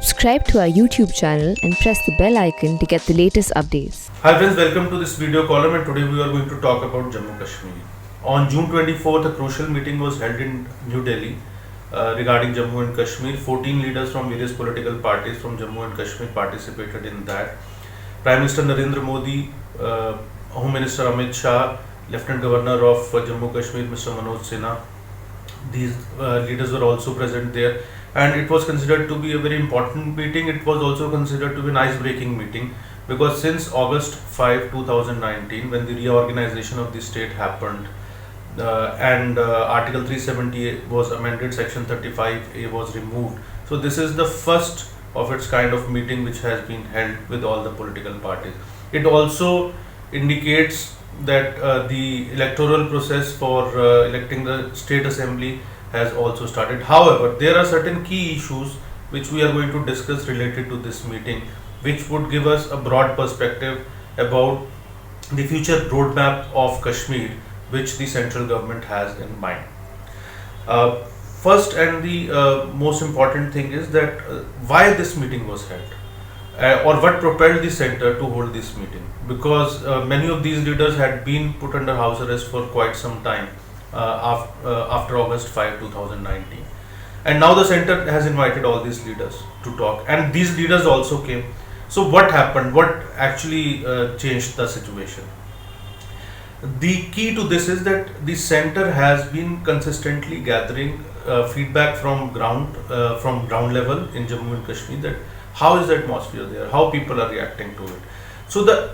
Subscribe to our YouTube channel and press the bell icon to get the latest updates. Hi friends, welcome to this video column, and today we are going to talk about Jammu Kashmir. On June 24th, a crucial meeting was held in New Delhi regarding Jammu and Kashmir. 14 leaders from various political parties from Jammu and Kashmir participated in that. Prime Minister Narendra Modi, Home Minister Amit Shah, Lieutenant Governor of Jammu Kashmir Mr. Manoj Sinha, these leaders were also present there, and it was considered to be a very important meeting. It was also considered to be an ice-breaking meeting because since August 5, 2019, when the reorganization of the state happened and Article 370 was amended, Section 35A was removed. So this is the first of its kind of meeting which has been held with all the political parties. It also indicates that the electoral process for electing the state assembly has also started. However, there are certain key issues which we are going to discuss related to this meeting, which would give us a broad perspective about the future roadmap of Kashmir, which the central government has in mind. First and the most important thing is that why this meeting was held. Or what propelled the center to hold this meeting, because many of these leaders had been put under house arrest for quite some time after August 5, 2019, and now the center has invited all these leaders to talk, and these leaders also came. So what happened? What actually changed the situation? The key to this is that the center has been consistently gathering feedback from ground level in Jammu and Kashmir, that how is the atmosphere there, how people are reacting to it. So the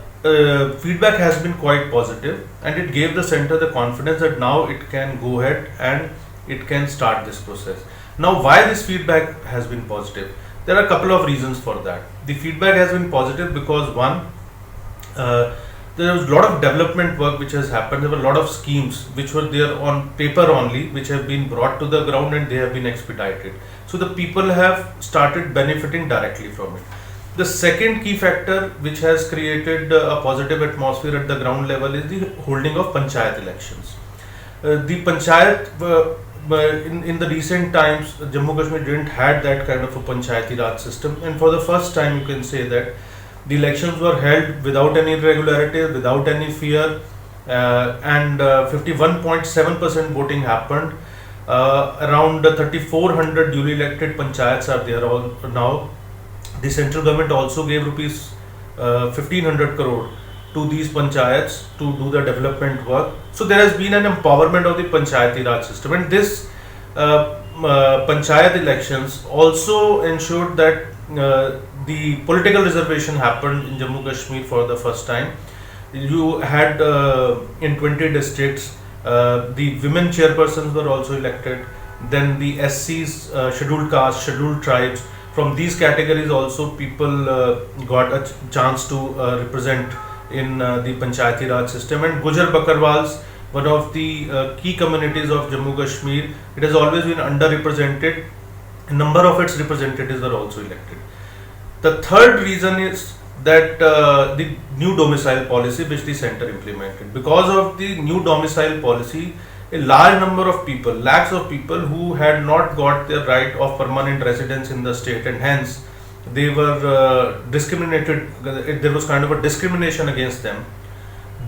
feedback has been quite positive, and it gave the center the confidence that now it can go ahead and it can start this process. Now, why this feedback has been positive? There are a couple of reasons for that. The feedback has been positive because one, there was a lot of development work which has happened. There were a lot of schemes which were there on paper only, which have been brought to the ground and they have been expedited. So the people have started benefiting directly from it. The second key factor which has created a positive atmosphere at the ground level is the holding of panchayat elections. The panchayat in the recent times, Jammu Kashmir didn't had that kind of a panchayati raj system, and for the first time you can say that the elections were held without any irregularities, without any fear, and 51.7% voting happened. Around 3,400 duly elected panchayats are there all now. The central government also gave rupees 1,500 crore to these panchayats to do the development work. So there has been an empowerment of the panchayati raj system, and this panchayat elections also ensured that the political reservation happened in Jammu Kashmir for the first time. You had in 20 districts, the women chairpersons were also elected. Then the SCs, scheduled castes, scheduled tribes, from these categories also people got a chance to represent in the Panchayati Raj system. And Gujar Bakarwals, one of the key communities of Jammu Kashmir, it has always been underrepresented. A number of its representatives were also elected. The third reason is that the new domicile policy which the center implemented. Because of the new domicile policy, a large number of people, lakhs of people who had not got their right of permanent residence in the state, and hence they were discriminated, there was kind of a discrimination against them,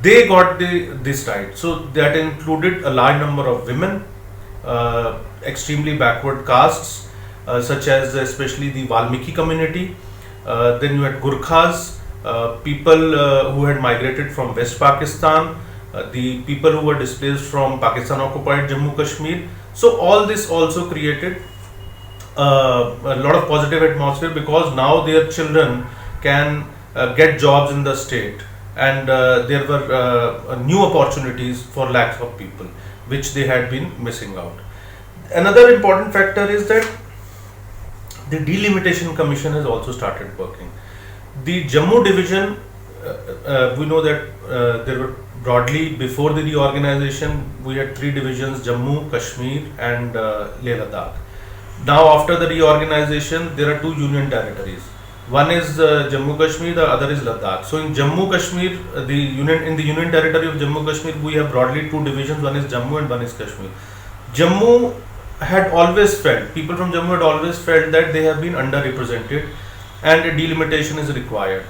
they got this right. So that included a large number of women, extremely backward castes, such as especially the Valmiki community. Then you had Gurkhas, people who had migrated from West Pakistan, the people who were displaced from Pakistan occupied Jammu Kashmir. So all this also created a lot of positive atmosphere, because now their children can get jobs in the state, and there were new opportunities for lakhs of people which they had been missing out. Another important factor is that the Delimitation Commission has also started working. The Jammu division, we know that there were broadly, before the reorganization, we had three divisions: Jammu, Kashmir and Leh Ladakh. Now after the reorganization, there are two union territories. One is Jammu Kashmir, the other is Ladakh. So in Jammu Kashmir, in the union territory of Jammu Kashmir, we have broadly two divisions: one is Jammu and one is Kashmir. Jammu had always felt, people from Jammu had always felt that they have been underrepresented and a delimitation is required.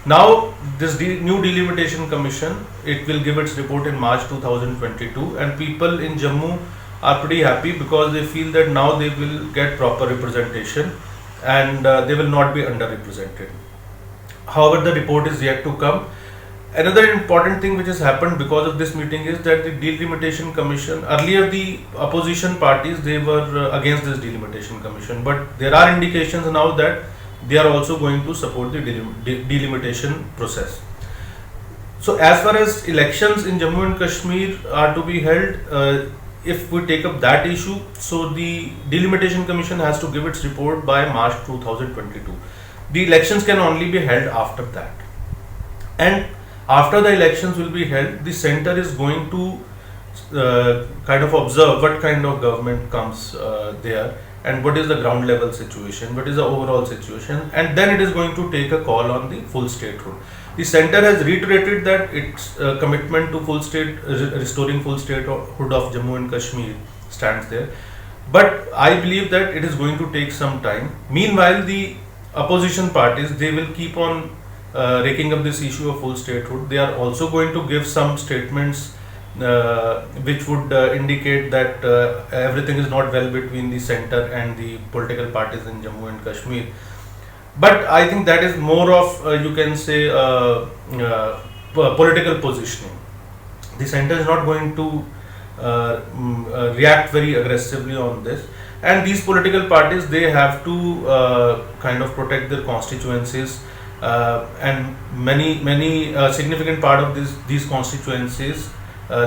Now, this new delimitation commission, it will give its report in March 2022, and people in Jammu are pretty happy because they feel that now they will get proper representation and they will not be underrepresented. However, the report is yet to come. Another important thing which has happened because of this meeting is that the delimitation commission, earlier the opposition parties, they were against this delimitation commission, but there are indications now that they are also going to support the delimitation process. So as far as elections in Jammu and Kashmir are to be held, if we take up that issue, so the delimitation commission has to give its report by March 2022. The elections can only be held after that. And after the elections will be held, the center is going to kind of observe what kind of government comes there and what is the ground level situation, what is the overall situation, and then it is going to take a call on the full statehood. The center has reiterated that its commitment to restoring full statehood of Jammu and Kashmir stands there, but I believe that it is going to take some time. Meanwhile, the opposition parties, they will keep on raking up this issue of full statehood. They are also going to give some statements which would indicate that everything is not well between the center and the political parties in Jammu and Kashmir. But I think that is more of you can say political positioning. The center is not going to react very aggressively on this, and these political parties, they have to kind of protect their constituencies, and many significant part of these constituencies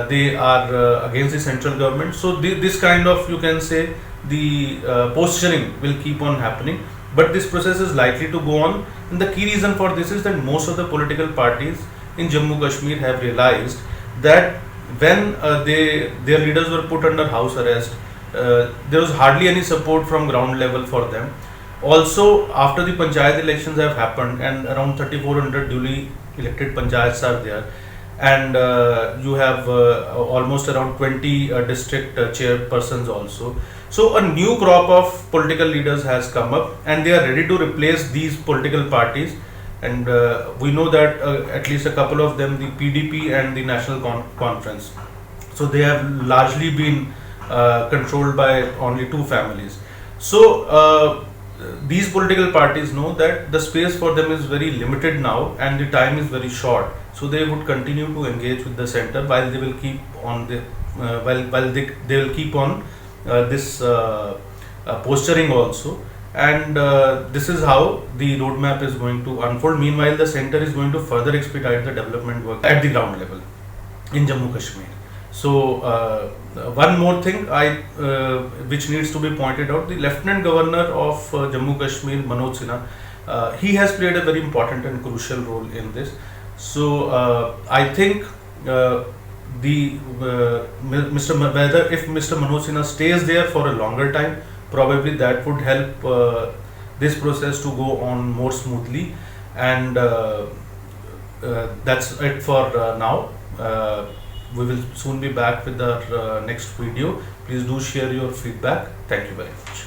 they are against the central government. So this kind of, you can say, the posturing will keep on happening, but this process is likely to go on, and the key reason for this is that most of the political parties in Jammu Kashmir have realized that when their leaders were put under house arrest, there was hardly any support from ground level for them. Also, after the panchayat elections have happened and around 3,400 duly elected panchayats are there, and you have almost around 20 district chairpersons also. So a new crop of political leaders has come up, and they are ready to replace these political parties. And we know that at least a couple of them, the PDP and the National Conference, so they have largely been controlled by only two families. So these political parties know that the space for them is very limited now and the time is very short, so they would continue to engage with the center while they will keep on the while they will keep on this posturing also, and this is how the roadmap is going to unfold. Meanwhile, the center is going to further expedite the development work at the ground level in Jammu Kashmir. So one more thing which needs to be pointed out: the Lieutenant Governor of Jammu Kashmir, Manoj Sinha, he has played a very important and crucial role in this. So I think whether if Mr. Manoj Sinha stays there for a longer time, probably that would help this process to go on more smoothly. And that's it for now. We will soon be back with our next video. Please do share your feedback. Thank you very much.